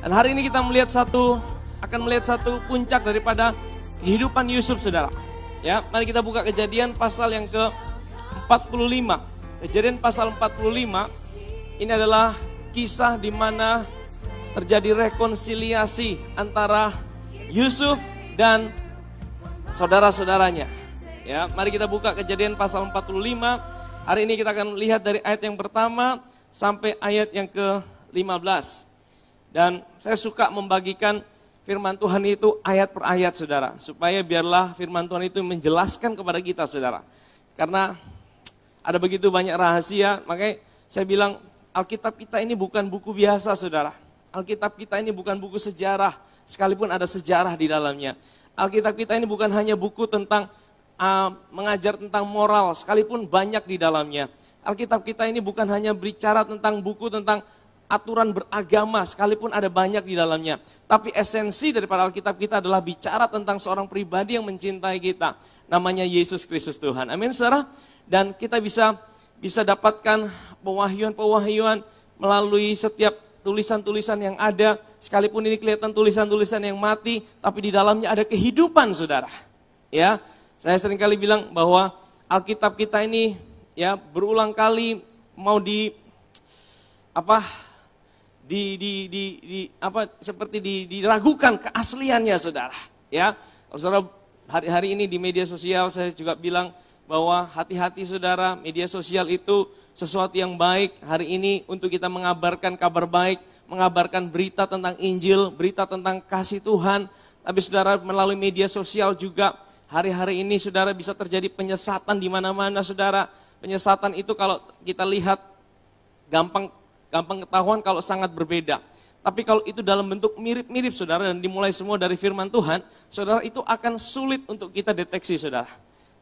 Dan hari ini kita akan melihat satu puncak daripada kehidupan Yusuf, saudara. Ya, mari kita buka Kejadian pasal yang ke-45. Kejadian pasal 45 ini adalah kisah di mana terjadi rekonsiliasi antara Yusuf dan saudara-saudaranya. Ya, mari kita buka Kejadian pasal 45. Hari ini kita akan lihat dari ayat yang pertama sampai ayat yang ke-15. Dan saya suka membagikan firman Tuhan itu ayat per ayat, saudara. Supaya biarlah firman Tuhan itu menjelaskan kepada kita, saudara. Karena ada begitu banyak rahasia, makanya saya bilang Alkitab kita ini bukan buku biasa, saudara. Alkitab kita ini bukan buku sejarah, sekalipun ada sejarah di dalamnya. Alkitab kita ini bukan hanya buku tentang mengajar tentang moral, sekalipun banyak di dalamnya. Alkitab kita ini bukan hanya bicara tentang buku tentang aturan beragama, sekalipun ada banyak di dalamnya. Tapi esensi daripada Alkitab kita adalah bicara tentang seorang pribadi yang mencintai kita. Namanya Yesus Kristus Tuhan. Amin, saudara. Dan kita bisa dapatkan pewahyuan-pewahyuan melalui setiap tulisan-tulisan yang ada. Sekalipun ini kelihatan tulisan-tulisan yang mati, tapi di dalamnya ada kehidupan, saudara. Ya, saya seringkali bilang bahwa Alkitab kita ini ya berulang kali mau diragukan keasliannya, saudara. Ya, kalau saudara hari-hari ini di media sosial saya juga bilang bahwa hati-hati, saudara, media sosial itu sesuatu yang baik hari ini untuk kita mengabarkan kabar baik, mengabarkan berita tentang Injil, berita tentang kasih Tuhan. Tapi saudara, melalui media sosial juga hari-hari ini, saudara, bisa terjadi penyesatan di mana-mana, saudara. Penyesatan itu kalau kita lihat gampang ketahuan kalau sangat berbeda. Tapi kalau itu dalam bentuk mirip-mirip, saudara, dan dimulai semua dari firman Tuhan, saudara, itu akan sulit untuk kita deteksi, saudara.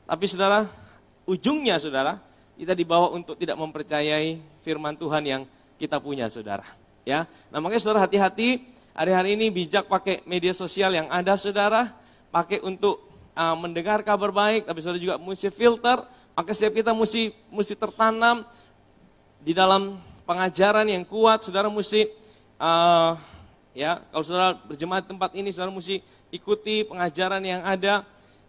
Tapi saudara, ujungnya, saudara, kita dibawa untuk tidak mempercayai firman Tuhan yang kita punya, saudara. Ya, nah makanya saudara hati-hati, hari-hari ini bijak pakai media sosial yang ada, saudara, pakai untuk mendengar kabar baik, tapi saudara juga mesti filter, maka setiap kita mesti tertanam di dalam pengajaran yang kuat. Saudara mesti, ya kalau saudara berjemaat tempat ini, saudara mesti ikuti pengajaran yang ada.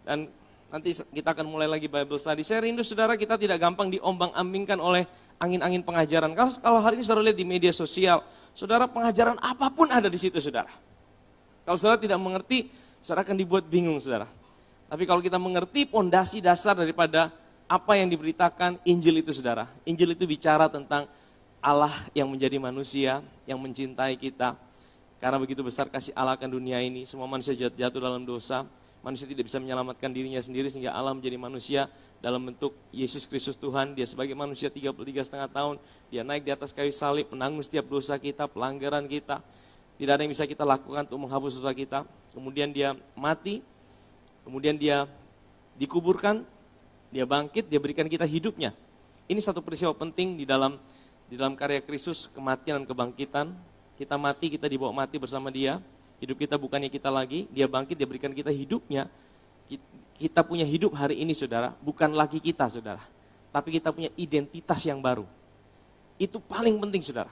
Dan nanti kita akan mulai lagi Bible study. Saya rindu, saudara, kita tidak gampang diombang-ambingkan oleh angin-angin pengajaran. Kalau hari ini saudara lihat di media sosial, saudara, pengajaran apapun ada di situ, saudara. Kalau saudara tidak mengerti, saudara akan dibuat bingung, saudara. Tapi kalau kita mengerti pondasi dasar daripada apa yang diberitakan Injil itu, saudara. Injil itu bicara tentang Allah yang menjadi manusia, yang mencintai kita. Karena begitu besar kasih Allah akan dunia ini, semua manusia jatuh dalam dosa. Manusia tidak bisa menyelamatkan dirinya sendiri, sehingga Allah menjadi manusia dalam bentuk Yesus Kristus Tuhan. Dia sebagai manusia 33,5 tahun, dia naik di atas kayu salib, menanggung setiap dosa kita, pelanggaran kita. Tidak ada yang bisa kita lakukan untuk menghapus dosa kita. Kemudian dia mati, kemudian dia dikuburkan, dia bangkit, dia berikan kita hidupnya. Ini satu peristiwa penting di dalam karya Kristus, kematian dan kebangkitan. Kita mati, kita dibawa mati bersama dia. Hidup kita bukannya kita lagi, dia bangkit, dia berikan kita hidupnya. Kita punya hidup hari ini, saudara, bukan lagi kita, saudara. Tapi kita punya identitas yang baru. Itu paling penting, saudara.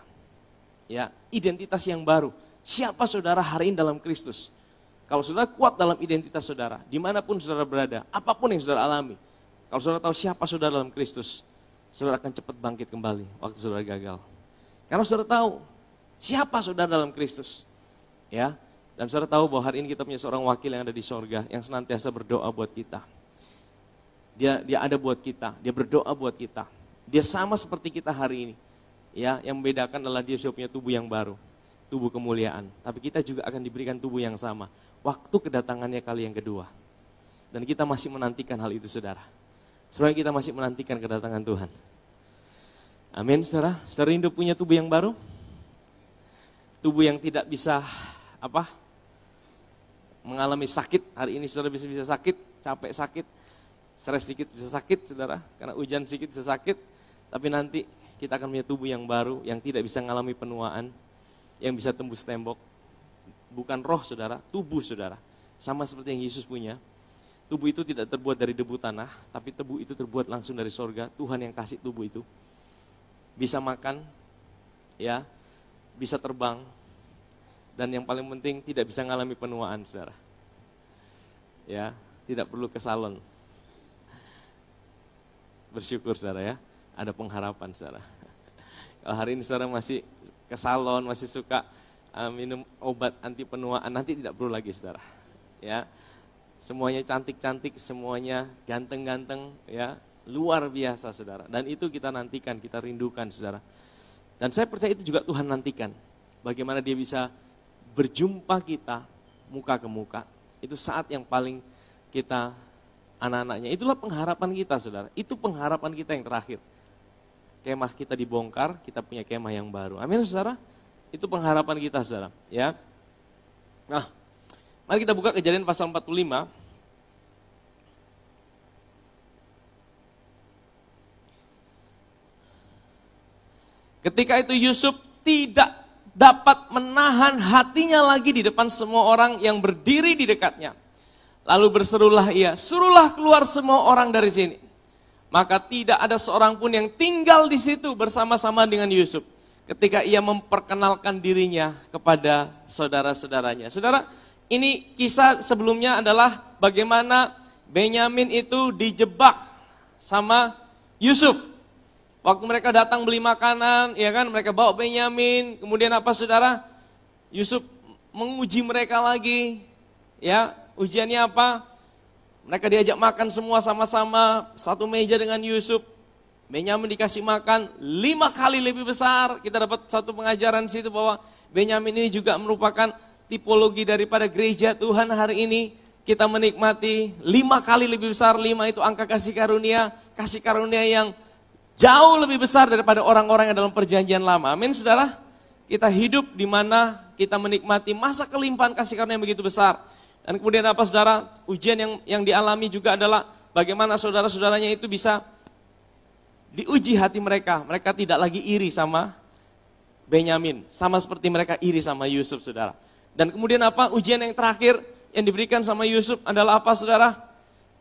Ya, identitas yang baru. Siapa saudara hari ini dalam Kristus? Kalau saudara kuat dalam identitas saudara, dimanapun saudara berada, apapun yang saudara alami. Kalau saudara tahu siapa saudara dalam Kristus, saudara akan cepat bangkit kembali waktu saudara gagal. Karena saudara tahu siapa saudara dalam Kristus. Ya, dan saudara tahu bahwa hari ini kita punya seorang wakil yang ada di sorga, yang senantiasa berdoa buat kita. Dia ada buat kita, dia berdoa buat kita. Dia sama seperti kita hari ini. Ya, yang membedakan adalah dia sudah punya tubuh yang baru, tubuh kemuliaan. Tapi kita juga akan diberikan tubuh yang sama waktu kedatangannya kali yang kedua. Dan kita masih menantikan hal itu, saudara. Supaya kita masih menantikan kedatangan Tuhan. Amin, saudara. Saudara rindu punya tubuh yang baru? Tubuh yang tidak bisa mengalami sakit. Hari ini saudara bisa sakit, capek sakit, stres sedikit bisa sakit, saudara. Karena hujan sedikit bisa sakit. Tapi nanti kita akan punya tubuh yang baru, yang tidak bisa mengalami penuaan, yang bisa tembus tembok. Bukan roh, saudara, tubuh, saudara. Sama seperti yang Yesus punya. Tubuh itu tidak terbuat dari debu tanah, tapi tubuh itu terbuat langsung dari sorga. Tuhan yang kasih tubuh itu. Bisa makan, ya, bisa terbang, Dan yang paling penting tidak bisa mengalami penuaan, saudara. Ya, tidak perlu ke salon. Bersyukur, saudara ya, ada pengharapan, saudara. Kalau hari ini saudara masih ke salon, masih suka minum obat anti penuaan, nanti tidak perlu lagi, saudara. Ya, semuanya cantik-cantik, semuanya ganteng-ganteng, ya, luar biasa, saudara. Dan itu kita nantikan, kita rindukan, saudara. Dan saya percaya itu juga Tuhan nantikan. Bagaimana dia bisa berjumpa kita muka ke muka. Itu saat yang paling kita anak-anaknya. Itulah pengharapan kita, saudara. Itu pengharapan kita yang terakhir. Kemah kita dibongkar, kita punya kemah yang baru. Amin, saudara. Itu pengharapan kita, saudara. Ya. Nah, mari kita buka Kejadian pasal 45. Ketika itu Yusuf tidak dapat menahan hatinya lagi di depan semua orang yang berdiri di dekatnya. Lalu berserulah ia, suruhlah keluar semua orang dari sini. Maka tidak ada seorang pun yang tinggal di situ bersama-sama dengan Yusuf. Ketika ia memperkenalkan dirinya kepada saudara-saudaranya. Saudara, ini kisah sebelumnya adalah bagaimana Benyamin itu dijebak sama Yusuf. Waktu mereka datang beli makanan, ya kan, mereka bawa Benyamin, kemudian apa, saudara? Yusuf menguji mereka lagi, ya, ujiannya apa? Mereka diajak makan semua sama-sama, satu meja dengan Yusuf. Benyamin dikasih makan 5 kali lebih besar. Kita dapat satu pengajaran di situ bahwa Benyamin ini juga merupakan tipologi daripada gereja Tuhan hari ini. Kita menikmati 5 kali lebih besar, 5 itu angka kasih karunia yang jauh lebih besar daripada orang-orang yang dalam perjanjian lama. Amin, saudara. Kita hidup di mana kita menikmati masa kelimpahan kasih karunia yang begitu besar. Dan kemudian apa, saudara? Ujian yang dialami juga adalah bagaimana saudara-saudaranya itu bisa diuji hati mereka. Mereka tidak lagi iri sama Benyamin. Sama seperti mereka iri sama Yusuf, saudara. Dan kemudian apa? Ujian yang terakhir yang diberikan sama Yusuf adalah apa, saudara?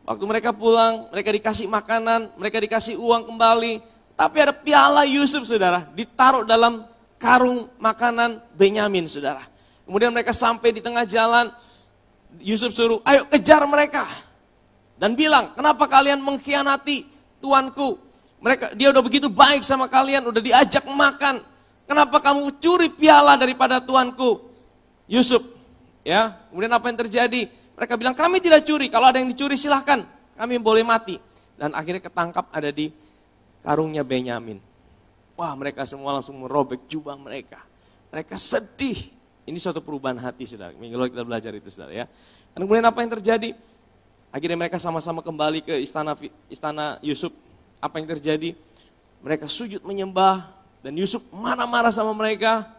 Waktu mereka pulang, mereka dikasih makanan, mereka dikasih uang kembali. Tapi ada piala Yusuf, saudara, ditaruh dalam karung makanan Benyamin, saudara. Kemudian mereka sampai di tengah jalan, Yusuf suruh, ayo kejar mereka. Dan bilang, kenapa kalian mengkhianati tuanku? Dia udah begitu baik sama kalian, udah diajak makan. Kenapa kamu curi piala daripada tuanku? Yusuf, ya. Kemudian apa yang terjadi? Mereka bilang, kami tidak curi, kalau ada yang dicuri silahkan, kami boleh mati. Dan akhirnya ketangkap ada di karungnya Benyamin. Wah, mereka semua langsung merobek jubah mereka. Mereka sedih. Ini suatu perubahan hati, saudara. Minggu lalu kita belajar itu, saudara, ya. Dan kemudian apa yang terjadi? Akhirnya mereka sama-sama kembali ke istana Yusuf. Apa yang terjadi? Mereka sujud menyembah, dan Yusuf marah-marah sama mereka.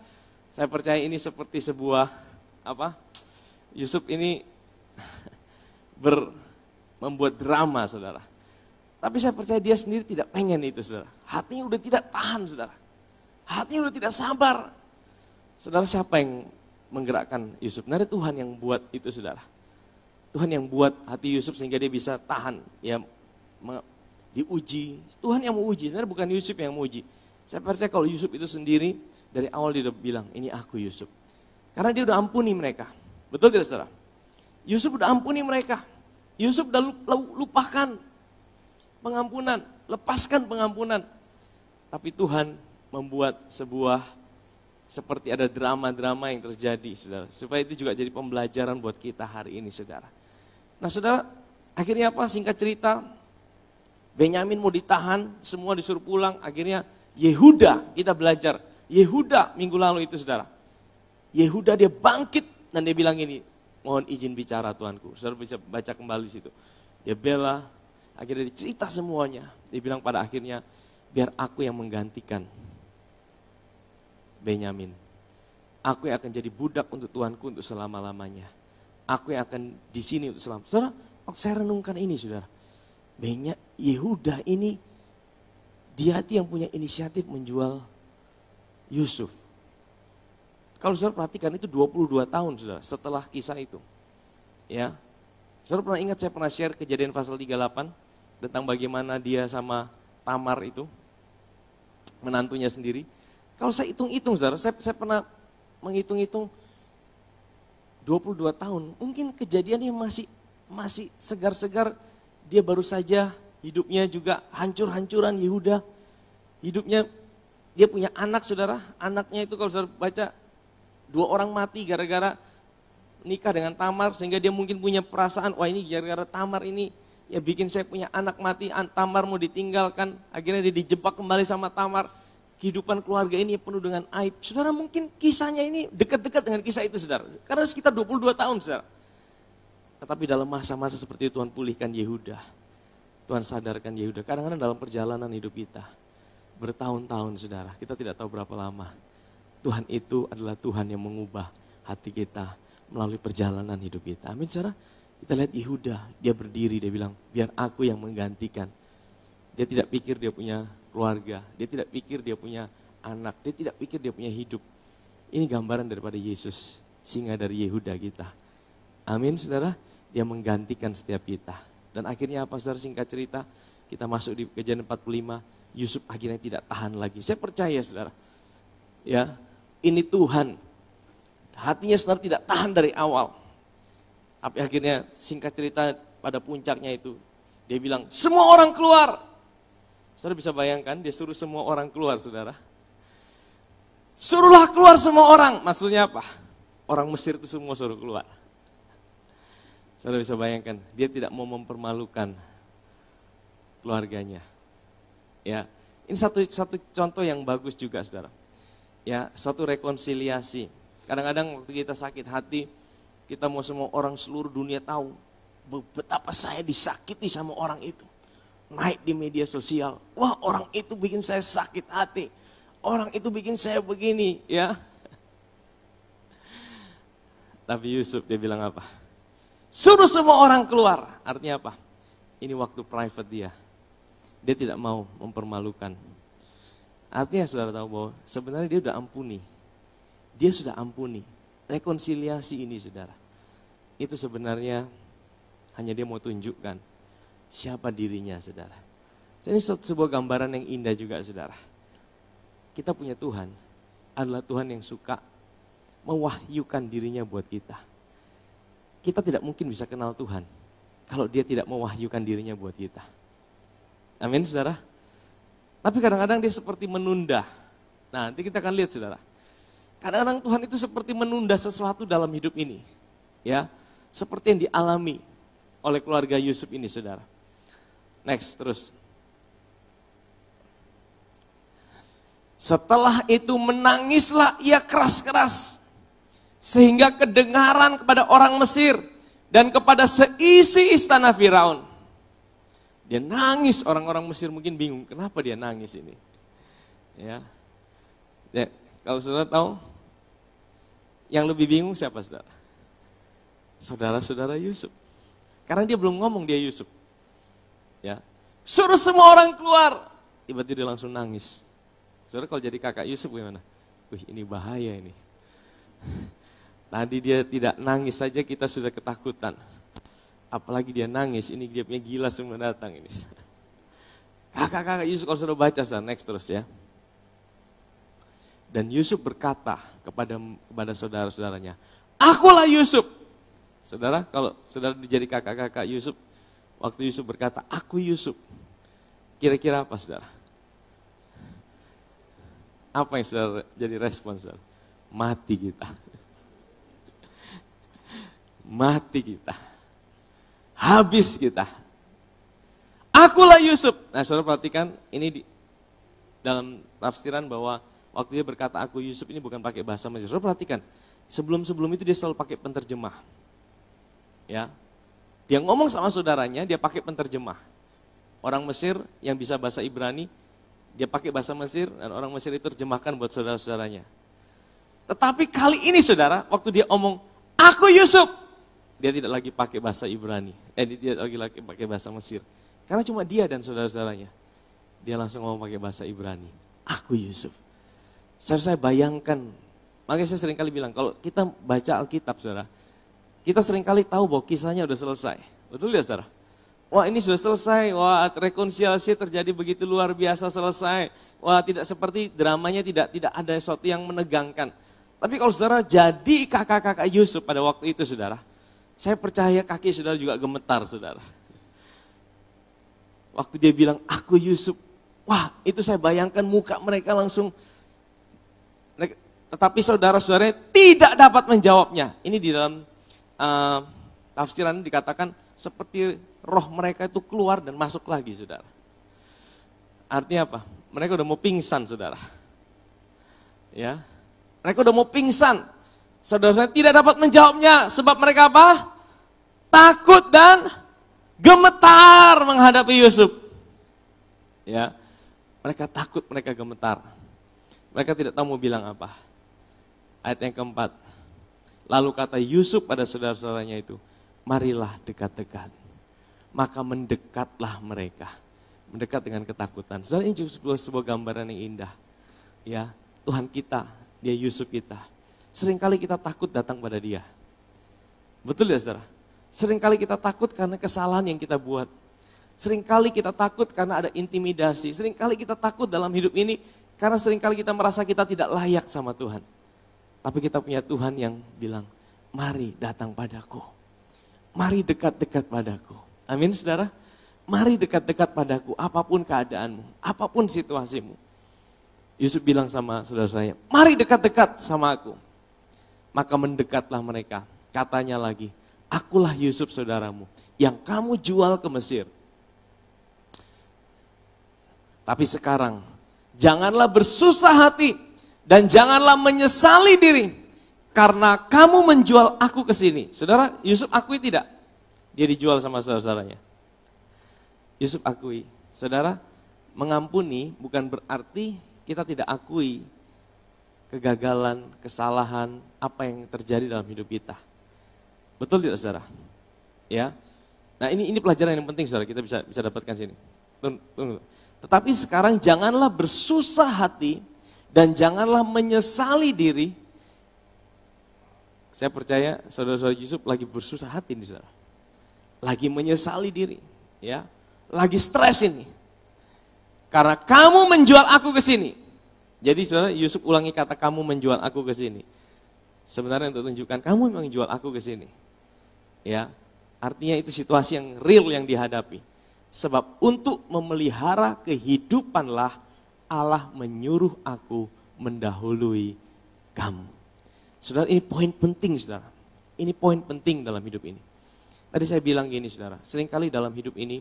Saya percaya ini seperti sebuah, Yusuf ini membuat drama, saudara. Tapi saya percaya dia sendiri tidak pengen itu, saudara. Hatinya udah tidak tahan, saudara. Hatinya udah tidak sabar. Saudara, siapa yang menggerakkan Yusuf? Nah, Tuhan yang buat itu, saudara. Tuhan yang buat hati Yusuf sehingga dia bisa tahan, ya, diuji. Tuhan yang mau uji, sebenarnya bukan Yusuf yang mau uji. Saya percaya kalau Yusuf itu sendiri, dari awal dia udah bilang, ini aku Yusuf. Karena dia udah ampuni mereka. Betul tidak, saudara? Yusuf udah ampuni mereka. Yusuf udah lupakan pengampunan, lepaskan pengampunan. Tapi Tuhan membuat seperti ada drama-drama yang terjadi, saudara. Supaya itu juga jadi pembelajaran buat kita hari ini, saudara. Nah, saudara, akhirnya apa? Singkat cerita, Benyamin mau ditahan, semua disuruh pulang. Akhirnya Yehuda, kita belajar. Yehuda minggu lalu itu, saudara. Yehuda dia bangkit dan dia bilang ini, mohon izin bicara tuanku. Saudara bisa baca kembali situ. Dia bela, akhirnya dicerita semuanya. Dia bilang pada akhirnya, biar aku yang menggantikan Benyamin. Aku yang akan jadi budak untuk tuanku untuk selama-lamanya. Aku yang akan di sini untuk selama. Saudara, waktu saya renungkan ini, saudara. Yehuda ini, dia yang punya inisiatif menjual Yusuf. Kalau saudara perhatikan itu 22 tahun, saudara, setelah kisah itu. Ya. Saudara pernah ingat saya pernah share Kejadian pasal 38 tentang bagaimana dia sama Tamar itu, menantunya sendiri. Kalau saya hitung-hitung, saudara, saya pernah menghitung-hitung 22 tahun, mungkin kejadiannya masih segar-segar, dia baru saja hidupnya juga hancur-hancuran Yehuda. Hidupnya, dia punya anak saudara, anaknya itu kalau saudara baca, 2 orang mati gara-gara nikah dengan Tamar, sehingga dia mungkin punya perasaan, wah ini gara-gara Tamar ini, ya bikin saya punya anak mati, Tamar mau ditinggalkan, akhirnya dia dijebak kembali sama Tamar. Kehidupan keluarga ini penuh dengan aib. Saudara mungkin kisahnya ini dekat-dekat dengan kisah itu saudara. Karena sekitar 22 tahun saudara. Tetapi dalam masa-masa seperti itu Tuhan pulihkan Yehuda. Tuhan sadarkan Yehuda. Kadang-kadang dalam perjalanan hidup kita, bertahun-tahun saudara, kita tidak tahu berapa lama. Tuhan itu adalah Tuhan yang mengubah hati kita melalui perjalanan hidup kita. Amin saudara. Kita lihat Yehuda, dia berdiri, dia bilang, biar aku yang menggantikan. Dia tidak pikir dia punya keluarga, dia tidak pikir dia punya anak, dia tidak pikir dia punya hidup. Ini gambaran daripada Yesus, singa dari Yehuda kita. Amin saudara, dia menggantikan setiap kita. Dan akhirnya apa saudara, singkat cerita, kita masuk di Kejadian 45, Yusuf akhirnya tidak tahan lagi. Saya percaya saudara, ya ini Tuhan, hatinya saudara tidak tahan dari awal. Tapi akhirnya singkat cerita pada puncaknya itu, dia bilang semua orang keluar. Saudara bisa bayangkan dia suruh semua orang keluar saudara. Suruhlah keluar semua orang, maksudnya apa? Orang Mesir itu semua suruh keluar. Saudara bisa bayangkan, dia tidak mau mempermalukan keluarganya. Ya, ini satu contoh yang bagus juga saudara. Ya, satu rekonsiliasi. Kadang-kadang waktu kita sakit hati, kita mau semua orang seluruh dunia tahu betapa saya disakiti sama orang itu. Naik di media sosial, wah orang itu bikin saya sakit hati, orang itu bikin saya begini, ya. Tapi Yusuf dia bilang apa? Suruh semua orang keluar, artinya apa? Ini waktu private dia tidak mau mempermalukan. Artinya saudara tahu bahwa sebenarnya dia sudah ampuni, rekonsiliasi ini saudara. Itu sebenarnya hanya dia mau tunjukkan siapa dirinya saudara. Ini sebuah gambaran yang indah juga saudara. Kita punya Tuhan adalah Tuhan yang suka mewahyukan dirinya buat kita. Kita tidak mungkin bisa kenal Tuhan kalau dia tidak mewahyukan dirinya buat kita. Amin saudara. Tapi kadang-kadang dia seperti menunda. Nah nanti kita akan lihat saudara. Kadang-kadang Tuhan itu seperti menunda sesuatu dalam hidup ini. Ya, seperti yang dialami oleh keluarga Yusuf ini saudara. Next, terus. Setelah itu menangislah ia keras-keras, sehingga kedengaran kepada orang Mesir dan kepada seisi istana Firaun. Dia nangis, orang-orang Mesir mungkin bingung, kenapa dia nangis ini? Ya, kalau saudara tahu, yang lebih bingung siapa saudara? Saudara-saudara Yusuf. Karena dia belum ngomong dia Yusuf. Ya, suruh semua orang keluar. Tiba-tiba dia langsung nangis. Saudara kalau jadi kakak Yusuf gimana? Wih ini bahaya ini. Tadi dia tidak nangis saja kita sudah ketakutan. Apalagi dia nangis, ini dia punya gila semua datang ini. Kakak-kakak Yusuf kalau sudah baca, next terus ya. Dan Yusuf berkata kepada saudara-saudaranya, akulah Yusuf. Saudara, kalau saudara jadi kakak-kakak Yusuf, waktu Yusuf berkata, aku Yusuf. Kira-kira apa saudara? Apa yang saudara jadi respon saudara? Mati kita. Mati kita. Habis kita. Akulah Yusuf. Nah saudara perhatikan, ini dalam tafsiran bahwa waktu dia berkata aku Yusuf ini bukan pakai bahasa Mesir. Saudara perhatikan, sebelum itu dia selalu pakai penterjemah. Ya, dia ngomong sama saudaranya, dia pakai penterjemah. Orang Mesir yang bisa bahasa Ibrani, dia pakai bahasa Mesir dan orang Mesir itu terjemahkan buat saudara-saudaranya. Tetapi kali ini saudara, waktu dia omong, aku Yusuf, dia tidak lagi pakai bahasa Ibrani, dia lagi pakai bahasa Mesir. Karena cuma dia dan saudara-saudaranya. Dia langsung ngomong pakai bahasa Ibrani, aku Yusuf. Saya bayangkan, makanya saya sering kali bilang, kalau kita baca Alkitab saudara, kita seringkali tahu bahwa kisahnya udah selesai. Betul ya saudara? Wah ini sudah selesai, wah rekonsiliasi terjadi begitu luar biasa selesai. Wah tidak seperti dramanya tidak ada sesuatu yang menegangkan. Tapi kalau saudara jadi kakak-kakak Yusuf pada waktu itu saudara, saya percaya kaki saudara juga gemetar saudara. Waktu dia bilang, aku Yusuf, wah itu saya bayangkan muka mereka langsung. Tetapi saudara-saudara tidak dapat menjawabnya. Ini di dalam tafsiran dikatakan seperti roh mereka itu keluar dan masuk lagi saudara. Artinya apa? Mereka udah mau pingsan saudara. Ya, mereka udah mau pingsan. Saudara-saudara tidak dapat menjawabnya. Sebab mereka apa? Takut dan gemetar menghadapi Yusuf. Ya, mereka takut, mereka gemetar. Mereka tidak tahu mau bilang apa. Ayat yang keempat. Lalu kata Yusuf pada saudara-saudaranya itu, marilah dekat-dekat. Maka mendekatlah mereka. Mendekat dengan ketakutan. Saudara, ini juga sebuah gambaran yang indah. Ya, Tuhan kita, dia Yusuf kita. Seringkali kita takut datang pada dia. Betul ya saudara? Seringkali kita takut karena kesalahan yang kita buat. Seringkali kita takut karena ada intimidasi. Seringkali kita takut dalam hidup ini karena seringkali kita merasa kita tidak layak sama Tuhan. Tapi kita punya Tuhan yang bilang, mari datang padaku. Mari dekat-dekat padaku. Amin saudara? Mari dekat-dekat padaku, apapun keadaanmu, apapun situasimu. Yusuf bilang sama saudara-saudaranya, mari dekat-dekat sama aku. Maka mendekatlah mereka. Katanya lagi, akulah Yusuf saudaramu yang kamu jual ke Mesir. Tapi sekarang, janganlah bersusah hati dan janganlah menyesali diri karena kamu menjual aku ke sini. Saudara, Yusuf akui tidak? Dia dijual sama saudara-saudaranya. Yusuf akui. Saudara, mengampuni bukan berarti kita tidak akui kegagalan, kesalahan, apa yang terjadi dalam hidup kita. Betul tidak saudara? Ya. Nah ini pelajaran yang penting saudara, kita bisa dapatkan sini. Tunggu. Tetapi sekarang janganlah bersusah hati dan janganlah menyesali diri. Saya percaya saudara-saudara Yusuf lagi bersusah hati nih saudara. Lagi menyesali diri, ya. Lagi stres ini. Karena kamu menjual aku ke sini. Jadi saudara, Yusuf ulangi kata kamu menjual aku ke sini. Sebenarnya untuk tunjukkan kamu memang jual aku ke sini. Ya, artinya itu situasi yang real yang dihadapi. Sebab untuk memelihara kehidupanlah Allah menyuruh aku mendahului kamu. Saudara, ini poin penting saudara. Ini poin penting dalam hidup ini. Tadi saya bilang gini saudara, seringkali dalam hidup ini,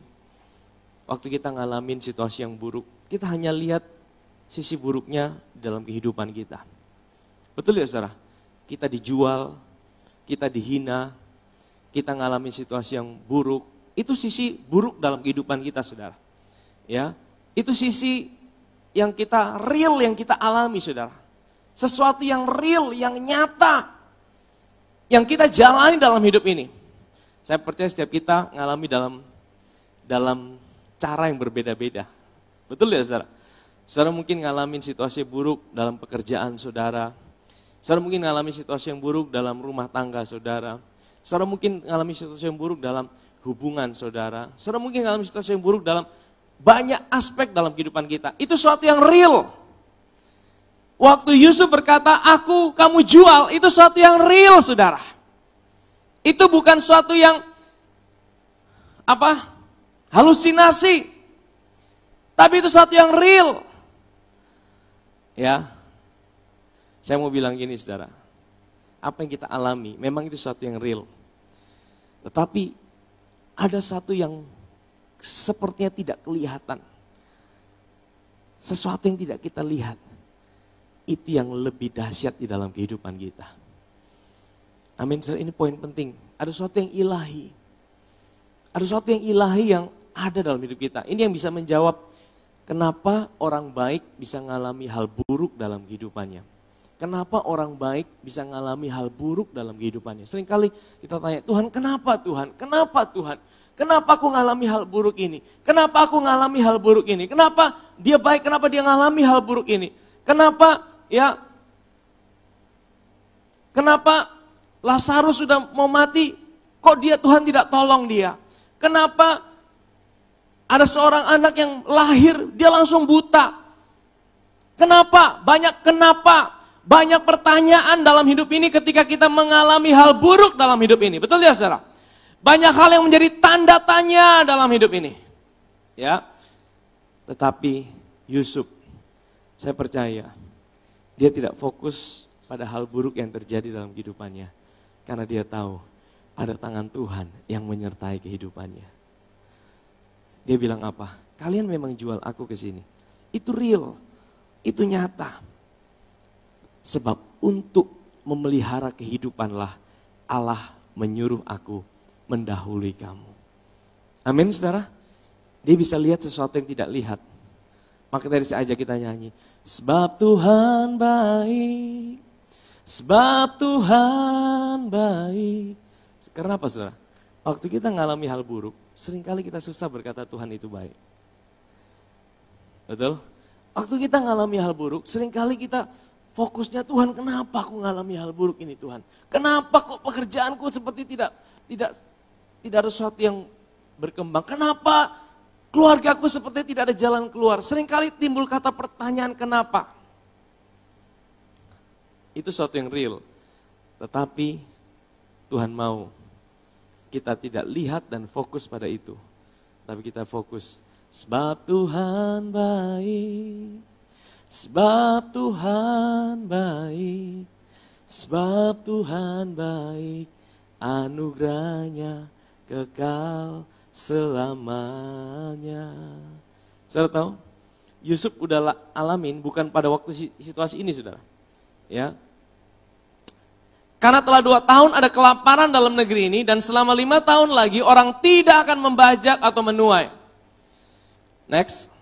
waktu kita ngalamin situasi yang buruk, kita hanya lihat sisi buruknya dalam kehidupan kita. Betul ya saudara? Kita dijual, kita dihina, kita ngalamin situasi yang buruk. Itu sisi buruk dalam kehidupan kita saudara. Ya, itu sisi yang kita real, yang kita alami saudara. Sesuatu yang real, yang nyata, yang kita jalani dalam hidup ini. Saya percaya setiap kita ngalami dalam cara yang berbeda-beda. Betul ya saudara? Saudara mungkin ngalamin situasi buruk dalam pekerjaan saudara. Saudara mungkin ngalamin situasi yang buruk dalam rumah tangga saudara. Saudara mungkin ngalamin situasi yang buruk dalam hubungan saudara. Saudara mungkin ngalamin situasi yang buruk dalam banyak aspek dalam kehidupan kita. Itu sesuatu yang real. Waktu Yusuf berkata, aku kamu jual, itu sesuatu yang real saudara. Itu bukan sesuatu yang halusinasi. Tapi itu sesuatu yang real. Ya, saya mau bilang gini saudara, apa yang kita alami memang itu sesuatu yang real. Tetapi ada satu yang sepertinya tidak kelihatan. Sesuatu yang tidak kita lihat. Itu yang lebih dahsyat di dalam kehidupan kita. Amin, ini poin penting. Ada sesuatu yang ilahi. Ada sesuatu yang ilahi yang ada dalam hidup kita. Ini yang bisa menjawab kenapa orang baik bisa mengalami hal buruk dalam kehidupannya. Kenapa orang baik bisa mengalami hal buruk dalam kehidupannya. Seringkali kita tanya, Tuhan kenapa Tuhan? Kenapa Tuhan? Kenapa aku mengalami hal buruk ini? Kenapa aku mengalami hal buruk ini? Kenapa dia baik? Kenapa dia mengalami hal buruk ini? Kenapa Kenapa Lazarus sudah mau mati? Kok Tuhan tidak tolong dia? Kenapa ada seorang anak yang lahir, dia langsung buta? Kenapa? Banyak kenapa. banyak pertanyaan dalam hidup ini ketika kita mengalami hal buruk dalam hidup ini. Betul ya saudara? Banyak hal yang menjadi tanda tanya dalam hidup ini. Ya. Tetapi Yusuf, saya percaya, dia tidak fokus pada hal buruk yang terjadi dalam kehidupannya. Karena dia tahu ada tangan Tuhan yang menyertai kehidupannya. Dia bilang apa? Kalian memang jual aku ke sini. Itu real, itu nyata. Sebab untuk memelihara kehidupanlah Allah menyuruh aku mendahului kamu. Amin saudara? Dia bisa lihat sesuatu yang tidak lihat. Maka dari saja kita nyanyi. Sebab Tuhan baik, sebab Tuhan baik. Karena apa saudara? Waktu kita mengalami hal buruk, seringkali kita susah berkata Tuhan itu baik. Betul? Waktu kita mengalami hal buruk, seringkali kita fokusnya Tuhan, kenapa aku mengalami hal buruk ini Tuhan? Kenapa kok pekerjaanku seperti tidak ada sesuatu yang berkembang? Kenapa keluargaku seperti tidak ada jalan keluar? Seringkali timbul kata pertanyaan kenapa? Itu sesuatu yang real. Tetapi Tuhan mau kita tidak lihat dan fokus pada itu. Tapi kita fokus. Sebab Tuhan baik, sebab Tuhan baik, sebab Tuhan baik, anugerahnya kekal selamanya. Saudara tahu, Yusuf udah alamin bukan pada waktu situasi ini saudara. Ya. Karena telah 2 tahun ada kelaparan dalam negeri ini dan selama 5 tahun lagi orang tidak akan membajak atau menuai. Next.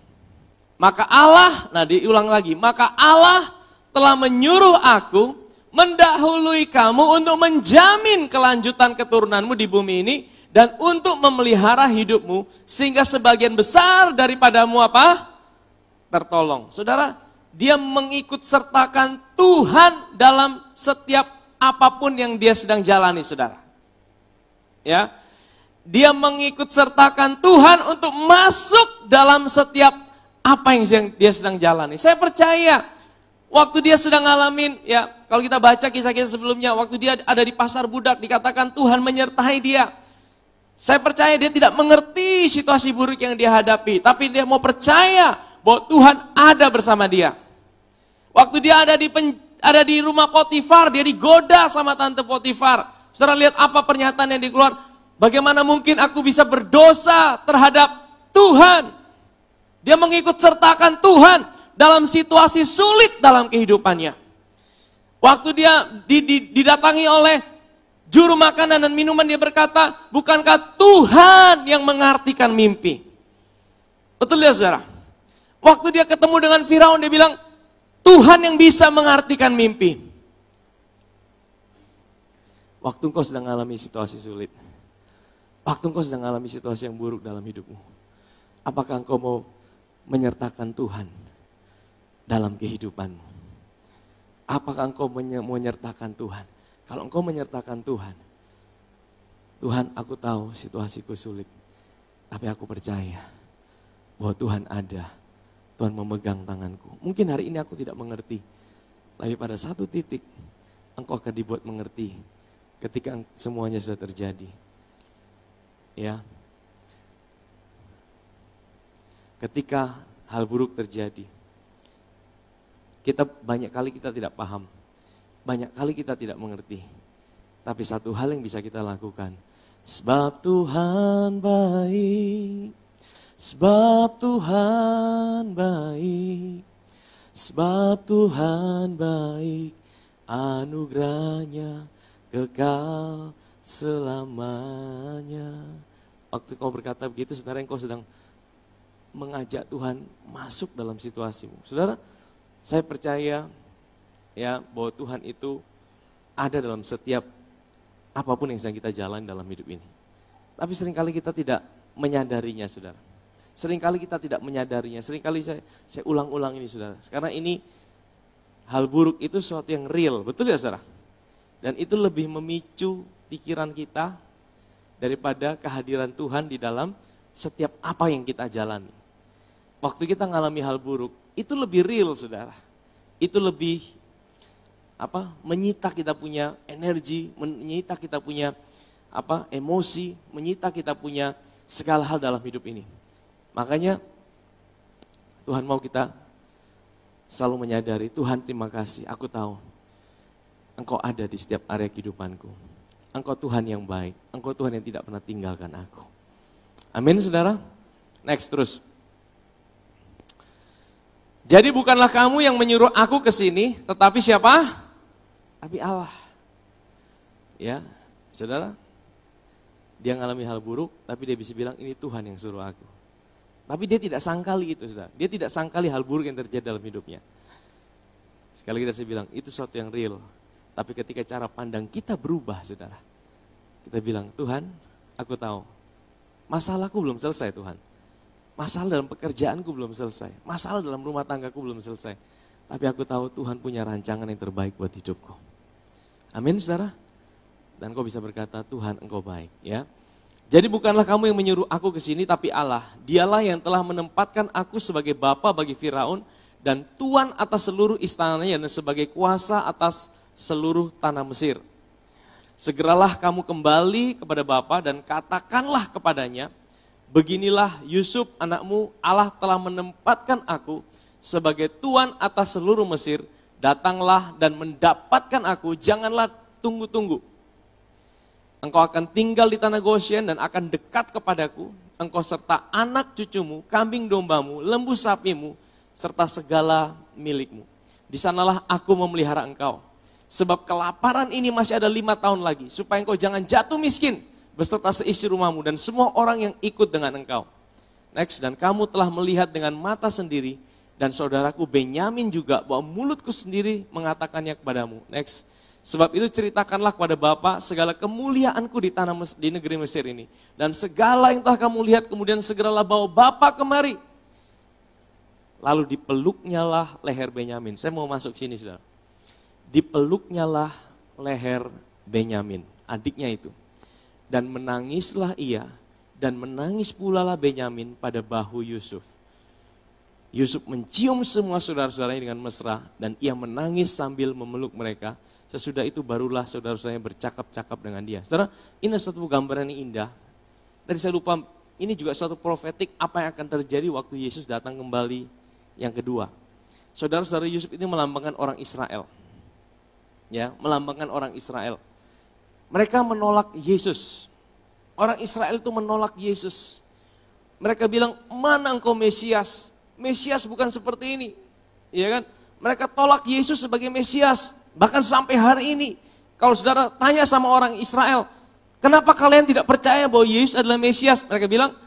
Maka Allah, nah diulang lagi, maka Allah telah menyuruh aku mendahului kamu untuk menjamin kelanjutan keturunanmu di bumi ini dan untuk memelihara hidupmu sehingga sebagian besar daripadamu apa? Tertolong. Saudara, dia mengikut sertakan Tuhan dalam setiap apapun yang dia sedang jalani, saudara. Ya. Dia mengikut sertakan Tuhan untuk masuk dalam setiap apa yang dia sedang jalani. Saya percaya waktu dia sedang ngalamin, ya kalau kita baca kisah-kisah sebelumnya, waktu dia ada di pasar budak dikatakan Tuhan menyertai dia. Saya percaya dia tidak mengerti situasi buruk yang dia hadapi, tapi dia mau percaya bahwa Tuhan ada bersama dia. Waktu dia ada di rumah Potifar, dia digoda sama tante Potifar. Saudara lihat apa pernyataan yang dikeluar? Bagaimana mungkin aku bisa berdosa terhadap Tuhan? Dia mengikut sertakan Tuhan dalam situasi sulit dalam kehidupannya. Waktu dia didatangi oleh juru makanan dan minuman, dia berkata, bukankah Tuhan yang mengartikan mimpi? Betul ya saudara? Waktu dia ketemu dengan Firaun, dia bilang, Tuhan yang bisa mengartikan mimpi. Waktu engkau sedang mengalami situasi sulit, waktu engkau sedang mengalami situasi yang buruk dalam hidupmu, apakah engkau mau menyertakan Tuhan dalam kehidupanmu? Apakah engkau menyertakan Tuhan? Kalau engkau menyertakan Tuhan, Tuhan aku tahu situasiku sulit, tapi aku percaya bahwa Tuhan ada, Tuhan memegang tanganku. Mungkin hari ini aku tidak mengerti, tapi pada satu titik engkau akan dibuat mengerti ketika semuanya sudah terjadi. Ya, ketika hal buruk terjadi, banyak kali kita tidak paham, banyak kali kita tidak mengerti. Tapi satu hal yang bisa kita lakukan, sebab Tuhan baik, sebab Tuhan baik, sebab Tuhan baik, anugerahnya kekal selamanya. Waktu kau berkata begitu, sebenarnya kau sedang mengajak Tuhan masuk dalam situasimu. Saudara, saya percaya ya bahwa Tuhan itu ada dalam setiap apapun yang sedang kita jalani dalam hidup ini. Tapi seringkali kita tidak menyadarinya, saudara. Seringkali kita tidak menyadarinya. Seringkali saya ulang-ulang ini, saudara. Karena ini hal buruk itu sesuatu yang real, betul ya, saudara? Dan itu lebih memicu pikiran kita daripada kehadiran Tuhan di dalam setiap apa yang kita jalani. Waktu kita mengalami hal buruk, itu lebih real, saudara. Itu lebih menyita kita punya energi, menyita kita punya emosi, menyita kita punya segala hal dalam hidup ini. Makanya Tuhan mau kita selalu menyadari, Tuhan terima kasih, aku tahu Engkau ada di setiap area kehidupanku. Engkau Tuhan yang baik, Engkau Tuhan yang tidak pernah tinggalkan aku. Amin saudara. Next terus. Jadi bukanlah kamu yang menyuruh aku ke sini, tetapi siapa? Tapi Allah. Ya, saudara. Dia ngalami hal buruk, tapi dia bisa bilang ini Tuhan yang suruh aku. Tapi dia tidak sangkali itu, saudara. Dia tidak sangkali hal buruk yang terjadi dalam hidupnya. Sekali lagi saya bilang, itu sesuatu yang real. Tapi ketika cara pandang kita berubah, saudara. Kita bilang, Tuhan, aku tahu. Masalahku belum selesai, Tuhan. Masalah dalam pekerjaanku belum selesai. Masalah dalam rumah tanggaku belum selesai. Tapi aku tahu Tuhan punya rancangan yang terbaik buat hidupku. Amin, saudara. Dan kau bisa berkata, Tuhan engkau baik. Ya. Jadi bukanlah kamu yang menyuruh aku ke sini, tapi Allah. Dialah yang telah menempatkan aku sebagai bapa bagi Firaun dan tuan atas seluruh istananya dan sebagai kuasa atas seluruh tanah Mesir. Segeralah kamu kembali kepada bapa dan katakanlah kepadanya, beginilah Yusuf anakmu, Allah telah menempatkan aku sebagai tuan atas seluruh Mesir. Datanglah dan mendapatkan aku, janganlah tunggu-tunggu. Engkau akan tinggal di tanah Goshen dan akan dekat kepadaku, engkau serta anak cucumu, kambing dombamu, lembu sapimu, serta segala milikmu. Di sanalah aku memelihara engkau. Sebab kelaparan ini masih ada 5 tahun lagi, supaya engkau jangan jatuh miskin, beserta seisi rumahmu dan semua orang yang ikut dengan engkau. Next, dan kamu telah melihat dengan mata sendiri, dan saudaraku Benyamin juga, bahwa mulutku sendiri mengatakannya kepadamu. Next. Sebab itu ceritakanlah kepada Bapa segala kemuliaanku di negeri Mesir ini. Dan segala yang telah kamu lihat kemudian segeralah bawa Bapa kemari. Lalu dipeluknyalah leher Benyamin. Saya mau masuk sini saudara. Dipeluknyalah leher Benyamin, adiknya itu. Dan menangislah ia dan menangis pula lah Benyamin pada bahu Yusuf. Yusuf mencium semua saudara-saudaranya dengan mesra dan ia menangis sambil memeluk mereka. Sesudah itu barulah saudara-saudaranya bercakap-cakap dengan dia. Saudara, ini suatu gambaran yang indah. Tadi saya lupa, ini juga suatu profetik apa yang akan terjadi waktu Yesus datang kembali yang kedua. Saudara-saudara Yusuf ini melambangkan orang Israel. Ya, melambangkan orang Israel. Mereka menolak Yesus. Orang Israel itu menolak Yesus. Mereka bilang, mana engkau Mesias? Mesias bukan seperti ini. Ya kan? Mereka tolak Yesus sebagai Mesias. Bahkan sampai hari ini, kalau saudara tanya sama orang Israel, kenapa kalian tidak percaya bahwa Yesus adalah Mesias? Mereka bilang,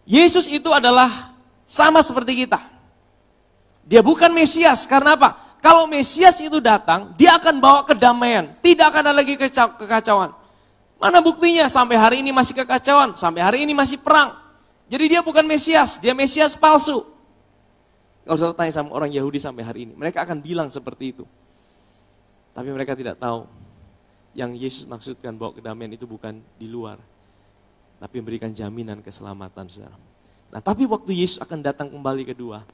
Yesus itu adalah sama seperti kita. Dia bukan Mesias, karena apa? Kalau Mesias itu datang, dia akan bawa kedamaian. Tidak akan ada lagi kekacauan. Mana buktinya? Sampai hari ini masih kekacauan, sampai hari ini masih perang. Jadi dia bukan Mesias, dia Mesias palsu. Kalau saudara tanya sama orang Yahudi sampai hari ini, mereka akan bilang seperti itu. Tapi mereka tidak tahu yang Yesus maksudkan bahwa kedamaian itu bukan di luar, tapi memberikan jaminan keselamatan, saudara. Nah, tapi waktu Yesus akan datang kembali kedua,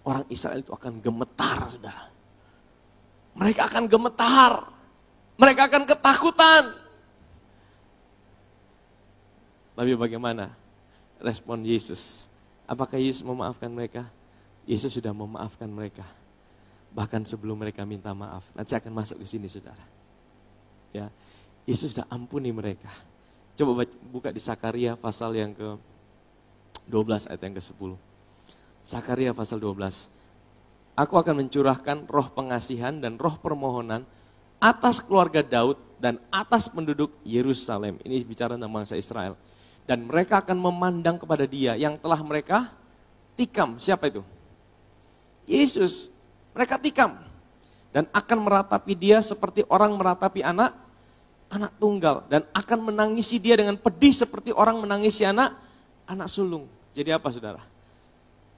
orang Israel itu akan gemetar, saudara. Mereka akan gemetar, mereka akan ketakutan. Tapi bagaimana respon Yesus? Apakah Yesus memaafkan mereka? Yesus sudah memaafkan mereka. Bahkan sebelum mereka minta maaf. Nanti saya akan masuk ke sini saudara. Ya, Yesus sudah ampuni mereka. Coba buka di Sakaria pasal yang ke-12 ayat yang ke-10. Sakaria pasal 12. Aku akan mencurahkan roh pengasihan dan roh permohonan atas keluarga Daud dan atas penduduk Yerusalem. Ini bicara tentang bangsa Israel. Dan mereka akan memandang kepada dia yang telah mereka tikam. Siapa itu? Yesus. Mereka tikam dan akan meratapi dia seperti orang meratapi anak tunggal dan akan menangisi dia dengan pedih seperti orang menangisi anak sulung. Jadi apa saudara?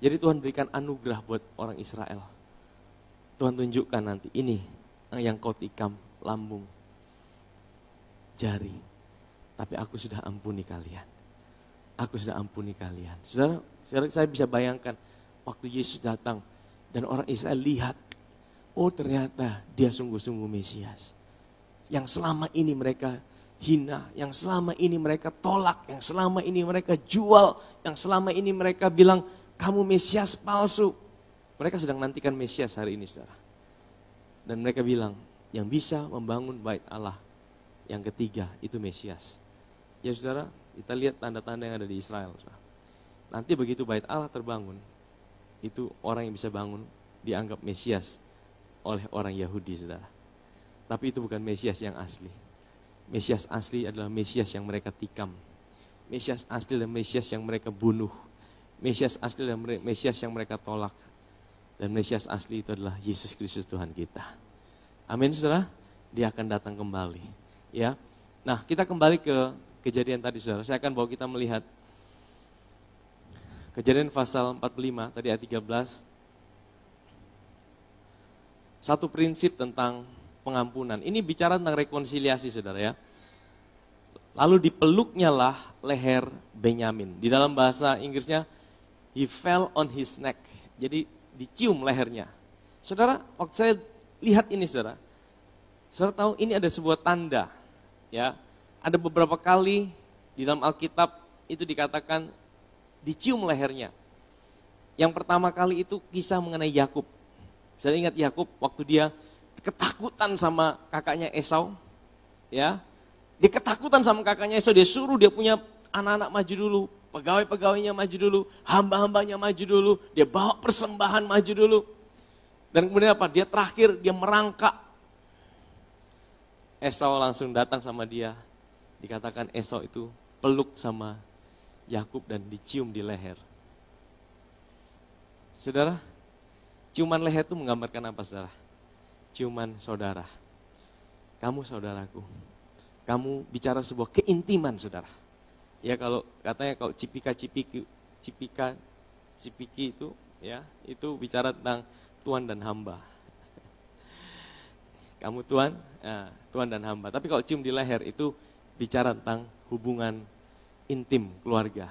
Jadi Tuhan berikan anugerah buat orang Israel. Tuhan tunjukkan nanti ini yang kau tikam lambung, jari. Tapi aku sudah ampuni kalian. Aku sudah ampuni kalian. Saudara, saya bisa bayangkan waktu Yesus datang. Dan orang Israel lihat oh ternyata dia sungguh-sungguh Mesias. Yang selama ini mereka hina, yang selama ini mereka tolak, yang selama ini mereka jual, yang selama ini mereka bilang kamu Mesias palsu. Mereka sedang nantikan Mesias hari ini, saudara. Dan mereka bilang yang bisa membangun bait Allah yang ketiga itu Mesias. Ya saudara, kita lihat tanda-tanda yang ada di Israel. Saudara. Nanti begitu bait Allah terbangun, itu orang yang bisa bangun dianggap Mesias oleh orang Yahudi, saudara. Tapi itu bukan Mesias yang asli. Mesias asli adalah Mesias yang mereka tikam. Mesias asli adalah Mesias yang mereka bunuh. Mesias asli adalah Mesias yang mereka tolak. Dan Mesias asli itu adalah Yesus Kristus Tuhan kita. Amin, saudara. Dia akan datang kembali. Ya. Nah, kita kembali ke kejadian tadi, saudara. Saya akan bawa kita melihat Kejadian pasal 45, tadi ayat 13. Satu prinsip tentang pengampunan. Ini bicara tentang rekonsiliasi, saudara ya. Lalu dipeluknya lah leher Benyamin. Di dalam bahasa Inggrisnya, he fell on his neck. Jadi dicium lehernya. Saudara, waktu saya lihat ini, saudara tahu ini ada sebuah tanda. Ya, ada beberapa kali di dalam Alkitab itu dikatakan dicium lehernya. Yang pertama kali itu kisah mengenai Yakub. Saya ingat Yakub waktu dia ketakutan sama kakaknya Esau, ya, dia ketakutan sama kakaknya Esau, dia suruh dia punya anak-anak maju dulu, pegawai-pegawainya maju dulu, hamba-hambanya maju dulu, dia bawa persembahan maju dulu. Dan kemudian apa? Dia terakhir dia merangkak. Esau langsung datang sama dia, dikatakan Esau itu peluk sama Yakub dan dicium di leher. Saudara, ciuman leher itu menggambarkan apa, saudara? Ciuman saudara. Kamu saudaraku. Kamu bicara sebuah keintiman, saudara. Ya kalau katanya kalau cipika-cipiki itu ya, itu bicara tentang Tuhan dan hamba. Kamu Tuhan, Tuhan dan hamba. Tapi kalau cium di leher itu bicara tentang hubungan intim keluarga.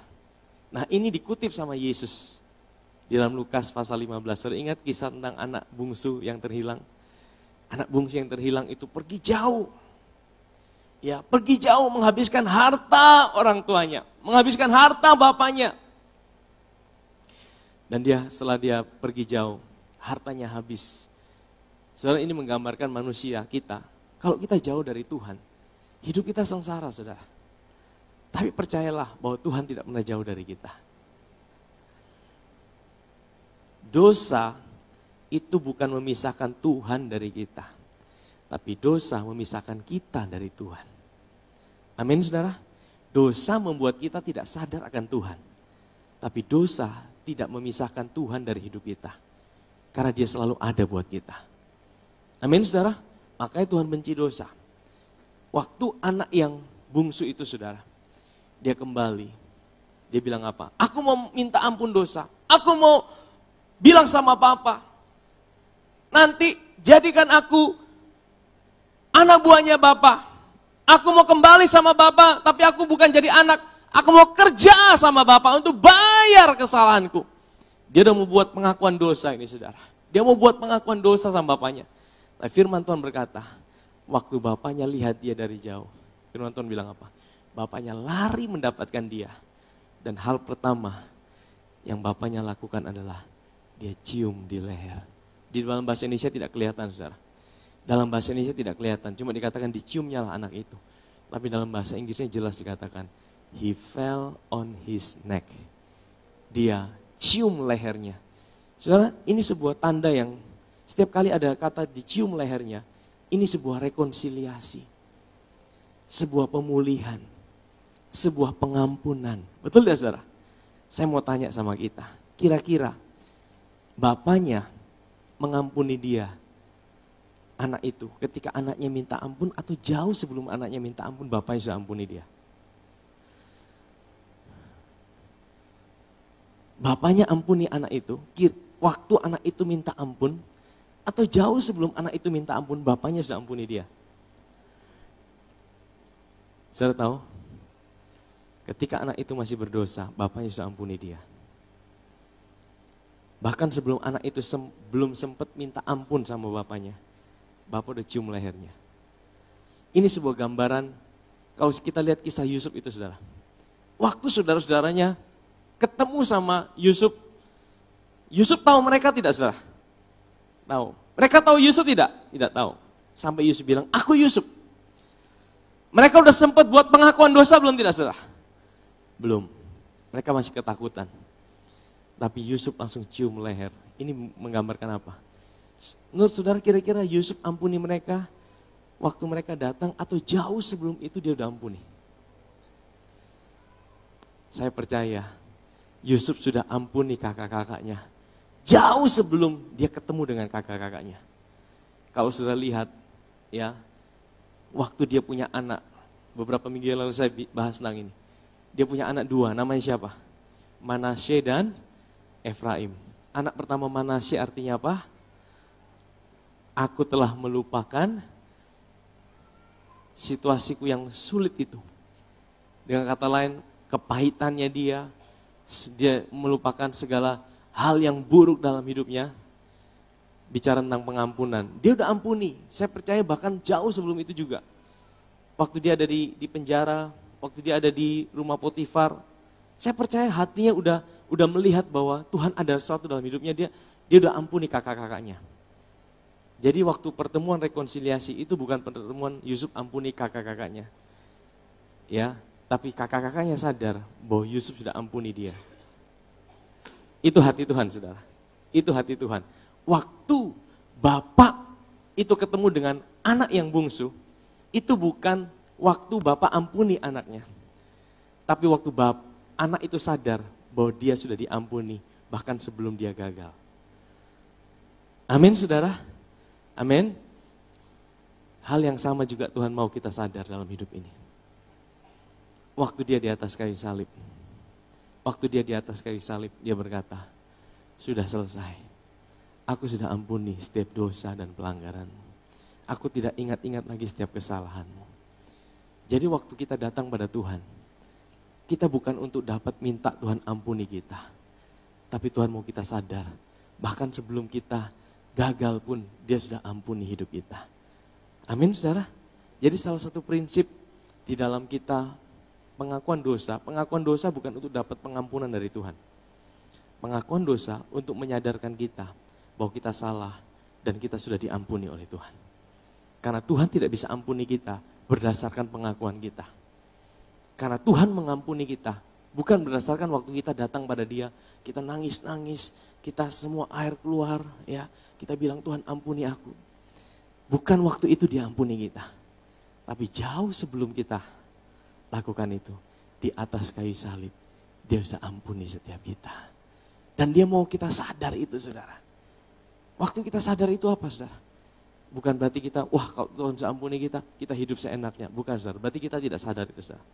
Nah, ini dikutip sama Yesus di dalam Lukas pasal 15. Saudara ingat kisah tentang anak bungsu yang terhilang? Anak bungsu yang terhilang itu pergi jauh. Ya, pergi jauh menghabiskan harta orang tuanya, menghabiskan harta bapaknya. Dan setelah dia pergi jauh, hartanya habis. Saudara, ini menggambarkan manusia kita. Kalau kita jauh dari Tuhan, hidup kita sengsara, saudara. Tapi percayalah bahwa Tuhan tidak pernah jauh dari kita. Dosa itu bukan memisahkan Tuhan dari kita, tapi dosa memisahkan kita dari Tuhan. Amin, saudara. Dosa membuat kita tidak sadar akan Tuhan, tapi dosa tidak memisahkan Tuhan dari hidup kita, karena dia selalu ada buat kita. Amin, saudara. Makanya Tuhan benci dosa. Waktu anak yang bungsu itu, saudara, dia kembali, dia bilang apa? Aku mau minta ampun dosa, aku mau bilang sama papa, nanti jadikan aku anak buahnya Bapak. Aku mau kembali sama Bapak, tapi aku bukan jadi anak. Aku mau kerja sama Bapak untuk bayar kesalahanku. Dia udah mau buat pengakuan dosa ini, saudara. Dia mau buat pengakuan dosa sama bapaknya. Tapi firman Tuhan berkata, waktu bapaknya lihat dia dari jauh, firman Tuhan bilang apa? Bapaknya lari mendapatkan dia. Dan hal pertama yang bapaknya lakukan adalah dia cium di leher. Di dalam bahasa Indonesia tidak kelihatan, saudara. Dalam bahasa Indonesia tidak kelihatan, cuma dikatakan diciumnya lah anak itu. Tapi dalam bahasa Inggrisnya jelas dikatakan, he fell on his neck. Dia cium lehernya. Saudara, ini sebuah tanda yang setiap kali ada kata dicium lehernya, ini sebuah rekonsiliasi. Sebuah pemulihan. Sebuah pengampunan. Betul tidak, saudara? Saya mau tanya sama kita, kira-kira bapaknya mengampuni dia, anak itu, ketika anaknya minta ampun atau jauh sebelum anaknya minta ampun, bapaknya sudah ampuni dia? Bapaknya ampuni anak itu, waktu anak itu minta ampun, atau jauh sebelum anak itu minta ampun, bapaknya sudah ampuni dia? Saudara tahu? Ketika anak itu masih berdosa, bapaknya sudah ampuni dia. Bahkan sebelum anak itu belum sempat minta ampun sama bapaknya, bapak udah cium lehernya. Ini sebuah gambaran, kalau kita lihat kisah Yusuf itu saudara. Waktu saudara-saudaranya ketemu sama Yusuf, Yusuf tahu mereka tidak saudara? Tahu. Mereka tahu Yusuf tidak? Tidak tahu. Sampai Yusuf bilang, aku Yusuf. Mereka udah sempat buat pengakuan dosa belum tidak saudara? Belum. Mereka masih ketakutan. Tapi Yusuf langsung cium leher. Ini menggambarkan apa? Menurut saudara kira-kira Yusuf ampuni mereka waktu mereka datang atau jauh sebelum itu dia udah ampuni? Saya percaya Yusuf sudah ampuni kakak-kakaknya jauh sebelum dia ketemu dengan kakak-kakaknya. Kalau sudah lihat ya, waktu dia punya anak, beberapa minggu yang lalu saya bahas tentang ini. Dia punya anak dua, namanya siapa? Manasye dan Efraim. Anak pertama Manasye artinya apa? Aku telah melupakan situasiku yang sulit itu. Dengan kata lain, kepahitannya dia melupakan segala hal yang buruk dalam hidupnya. Bicara tentang pengampunan, dia udah ampuni. Saya percaya bahkan jauh sebelum itu juga. Waktu dia ada di penjara, waktu dia ada di rumah Potifar, saya percaya hatinya udah melihat bahwa Tuhan ada sesuatu dalam hidupnya, dia udah ampuni kakak-kakaknya. Jadi waktu pertemuan rekonsiliasi itu bukan pertemuan Yusuf ampuni kakak-kakaknya. Ya, tapi kakak-kakaknya sadar bahwa Yusuf sudah ampuni dia. Itu hati Tuhan, saudara. Itu hati Tuhan. Waktu bapak itu ketemu dengan anak yang bungsu, itu bukan waktu bapak ampuni anaknya. Tapi waktu anak itu sadar bahwa dia sudah diampuni, bahkan sebelum dia gagal. Amin saudara, amin. Hal yang sama juga Tuhan mau kita sadar dalam hidup ini. Waktu dia di atas kayu salib, dia berkata, sudah selesai, aku sudah ampuni setiap dosa dan pelanggaranmu. Aku tidak ingat-ingat lagi setiap kesalahanmu. Jadi waktu kita datang pada Tuhan, kita bukan untuk dapat minta Tuhan ampuni kita. Tapi Tuhan mau kita sadar, bahkan sebelum kita gagal pun dia sudah ampuni hidup kita. Amin saudara. Jadi salah satu prinsip di dalam kita pengakuan dosa bukan untuk dapat pengampunan dari Tuhan. Pengakuan dosa untuk menyadarkan kita bahwa kita salah dan kita sudah diampuni oleh Tuhan. Karena Tuhan tidak bisa ampuni kita berdasarkan pengakuan kita. Karena Tuhan mengampuni kita, bukan berdasarkan waktu kita datang pada Dia, kita nangis-nangis, kita semua air keluar, ya, kita bilang Tuhan ampuni aku. Bukan waktu itu Dia ampuni kita, tapi jauh sebelum kita lakukan itu, di atas kayu salib, Dia sudah ampuni setiap kita. Dan Dia mau kita sadar itu saudara. Waktu kita sadar itu apa saudara? Bukan berarti kita, wah kalau Tuhan sudah ampuni kita hidup seenaknya. Bukan saudara, berarti kita tidak sadar itu saudara.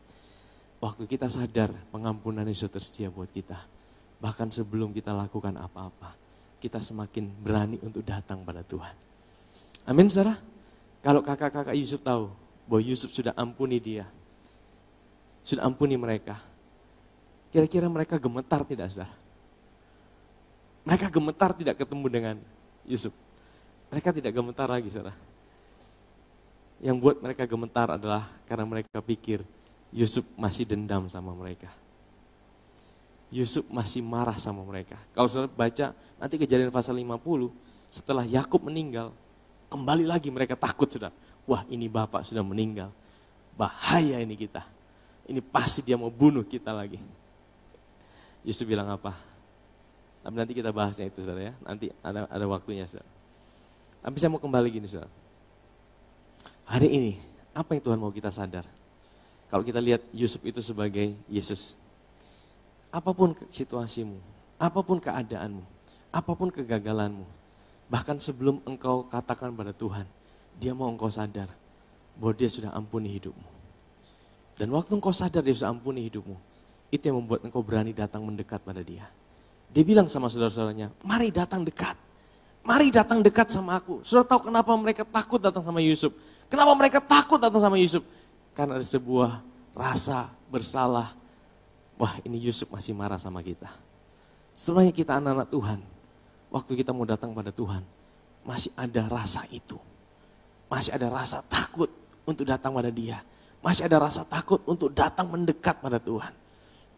Waktu kita sadar pengampunan Yesus tersedia buat kita. Bahkan sebelum kita lakukan apa-apa, kita semakin berani untuk datang pada Tuhan. Amin saudara. Kalau kakak-kakak Yusuf tahu bahwa Yusuf sudah ampuni dia, sudah ampuni mereka, kira-kira mereka gemetar tidak saudara? Mereka gemetar tidak ketemu dengan Yusuf. Mereka tidak gemetar lagi saudara. Yang buat mereka gemetar adalah karena mereka pikir Yusuf masih dendam sama mereka. Yusuf masih marah sama mereka. Kalau saudara baca nanti Kejadian pasal 50, setelah Yakub meninggal, kembali lagi mereka takut saudara. Wah ini bapak sudah meninggal, bahaya ini kita. Ini pasti dia mau bunuh kita lagi. Yusuf bilang apa? Tapi nanti kita bahasnya itu saudara ya, nanti ada waktunya saudara. Tapi saya mau kembali gini saudara. Hari ini, apa yang Tuhan mau kita sadar? Kalau kita lihat Yusuf itu sebagai Yesus. Apapun situasimu, apapun keadaanmu, apapun kegagalanmu, bahkan sebelum engkau katakan pada Tuhan, Dia mau engkau sadar bahwa Dia sudah ampuni hidupmu. Dan waktu engkau sadar Dia sudah ampuni hidupmu, itu yang membuat engkau berani datang mendekat pada Dia. Dia bilang sama saudara-saudaranya, mari datang dekat. Mari datang dekat sama aku. Saudara tahu kenapa mereka takut datang sama Yusuf? Kenapa mereka takut datang sama Yusuf? Karena ada sebuah rasa bersalah. Wah ini Yusuf masih marah sama kita. Sebenarnya kita anak-anak Tuhan. waktu kita mau datang pada Tuhan, masih ada rasa itu. Masih ada rasa takut untuk datang pada Dia. Masih ada rasa takut untuk datang mendekat pada Tuhan.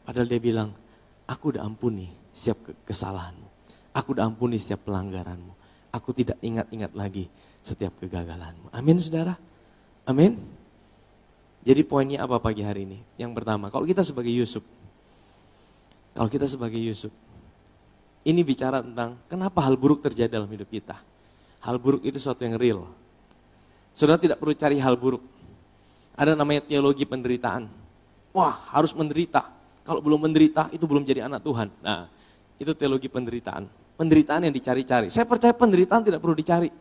Padahal Dia bilang, aku udah ampuni setiap kesalahanmu. Aku udah ampuni setiap pelanggaranmu. Aku tidak ingat-ingat lagi setiap kegagalanmu. Amin saudara? Amin? Jadi poinnya apa pagi hari ini? Yang pertama, kalau kita sebagai Yusuf, ini bicara tentang kenapa hal buruk terjadi dalam hidup kita. Hal buruk itu sesuatu yang real. Saudara tidak perlu cari hal buruk. Ada namanya teologi penderitaan. Wah, harus menderita. Kalau belum menderita, itu belum jadi anak Tuhan. Nah, itu teologi penderitaan. Penderitaan yang dicari-cari. Saya percaya penderitaan tidak perlu dicari.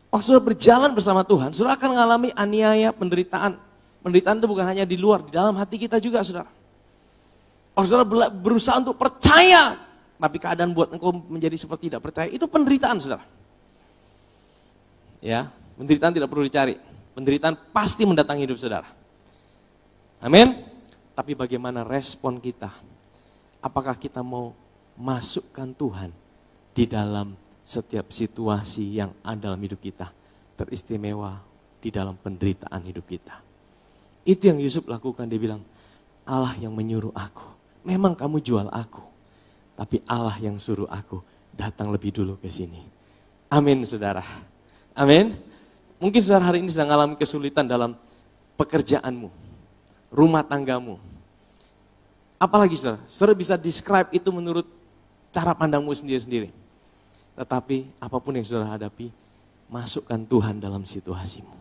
Waktu saudara berjalan bersama Tuhan, saudara akan mengalami aniaya, penderitaan. Penderitaan itu bukan hanya di luar, di dalam hati kita juga, saudara. Waktu saudara berusaha untuk percaya, tapi keadaan buat engkau menjadi seperti tidak percaya, itu penderitaan, saudara. Ya, penderitaan tidak perlu dicari. Penderitaan pasti mendatangi hidup saudara. Amin. Tapi bagaimana respon kita? Apakah kita mau masukkan Tuhan di dalam setiap situasi yang ada dalam hidup kita? Teristimewa di dalam penderitaan hidup kita. Itu yang Yusuf lakukan. Dia bilang, Allah yang menyuruh aku. Memang kamu jual aku. Tapi Allah yang suruh aku datang lebih dulu ke sini. Amin saudara. Amin. Mungkin saudara hari ini sedang mengalami kesulitan dalam pekerjaanmu, rumah tanggamu. Apalagi saudara, saudara bisa describe itu menurut cara pandangmu sendiri-sendiri. Tetapi apapun yang saudara hadapi, masukkan Tuhan dalam situasimu.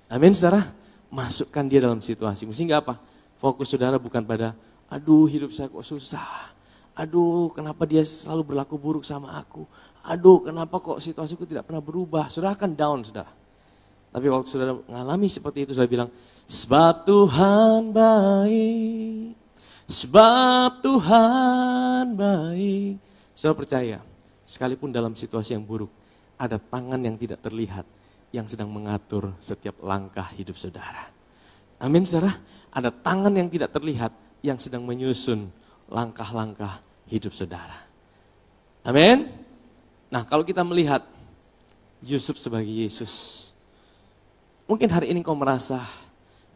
Amin saudara, masukkan Dia dalam situasimu. Sehingga apa? Fokus saudara bukan pada, aduh hidup saya kok susah. Aduh kenapa dia selalu berlaku buruk sama aku. Aduh kenapa kok situasiku tidak pernah berubah. Saudara akan down saudara. Tapi waktu saudara mengalami seperti itu, saudara bilang, sebab Tuhan baik, sebab Tuhan baik. Saudara percaya, sekalipun dalam situasi yang buruk, ada tangan yang tidak terlihat yang sedang mengatur setiap langkah hidup saudara. Amin saudara, ada tangan yang tidak terlihat yang sedang menyusun langkah-langkah hidup saudara. Amin. Nah kalau kita melihat Yusuf sebagai Yesus, mungkin hari ini kau merasa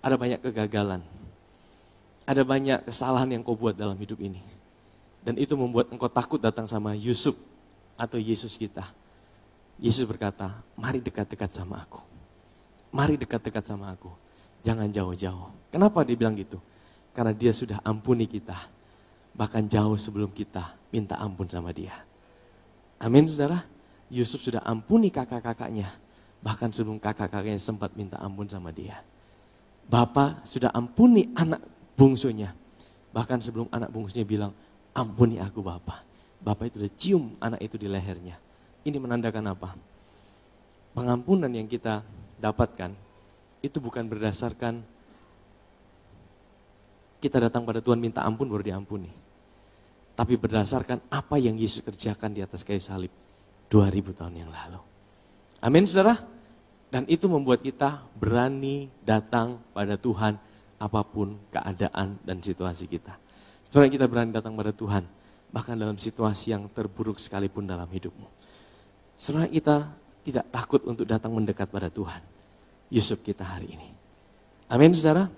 ada banyak kegagalan, ada banyak kesalahan yang kau buat dalam hidup ini. Dan itu membuat engkau takut datang sama Yusuf atau Yesus kita. Yesus berkata, mari dekat-dekat sama aku. Mari dekat-dekat sama aku. Jangan jauh-jauh. Kenapa dia bilang gitu? Karena Dia sudah ampuni kita. Bahkan jauh sebelum kita minta ampun sama Dia. Amin saudara. Yusuf sudah ampuni kakak-kakaknya. Bahkan sebelum kakak-kakaknya sempat minta ampun sama Dia. Bapa sudah ampuni anak bungsunya. Bahkan sebelum anak bungsunya bilang, ampuni aku Bapa. Bapa itu udah cium anak itu di lehernya. Ini menandakan apa? Pengampunan yang kita dapatkan itu bukan berdasarkan kita datang pada Tuhan minta ampun baru diampuni. Tapi berdasarkan apa yang Yesus kerjakan di atas kayu salib 2000 tahun yang lalu. Amin saudara. Dan itu membuat kita berani datang pada Tuhan apapun keadaan dan situasi kita. Setelah kita berani datang pada Tuhan, bahkan dalam situasi yang terburuk sekalipun dalam hidupmu. Setelah kita tidak takut untuk datang mendekat pada Tuhan. Yusuf kita hari ini. Amin saudara.